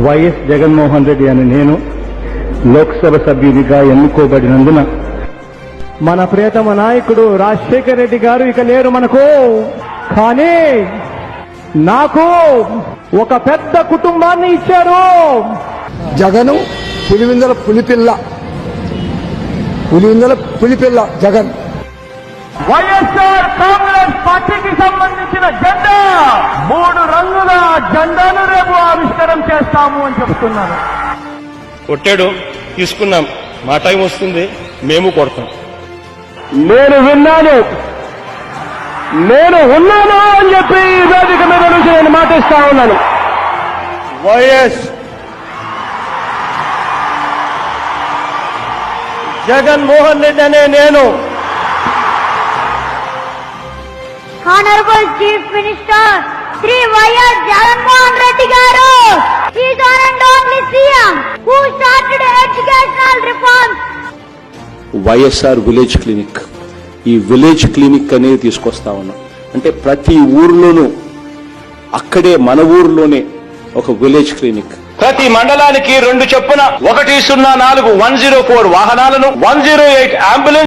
YS Jaganmohan Reddy అని నేను లోక్సభ సభ్యునిగా ఎన్నుకోబడినందున మన ప్రియతమ నాయకుడు రాజశేఖర్ రెడ్డి గారు ఇక లేరు మనకు. కానీ నాకు ఒక పెద్ద కుటుంబాన్ని ఇచ్చారు. జగను పులిపిల్ల జగన్. వైఎస్ఆర్ కాంగ్రెస్ పార్టీకి సంబంధించిన జెండా 3 రంగుల జెండాను రేపు ఆవిష్కరణ చేస్తాము అని చెప్తున్నాను. కొట్టాడు, తీసుకున్నాం. మా టైం వస్తుంది, మేము కొడతాం. నేను విన్నాను, నేను ఉన్నాను అని చెప్పి ఈ వేదిక మీద నుంచి నేను మాటిస్తా ఉన్నాను. వైఎస్ జగన్మోహన్ రెడ్డి అనే నేను Honorable Chief Minister Sri Y.S. Jagannath Reddy garu is one and only CM who started educational reforms. YSR village clinic, ఈ విలేజ్ క్లినిక్ అనేది తీసుకొస్తా ఉన్నాం. అంటే ప్రతి ఊర్లోనూ అక్కడే మన ఊర్లోనే ఒక విలేజ్ క్లినిక్. ప్రతి మండలానికి 2 చొప్పున 104 104 వాహనాలను 108 అంబులెన్స్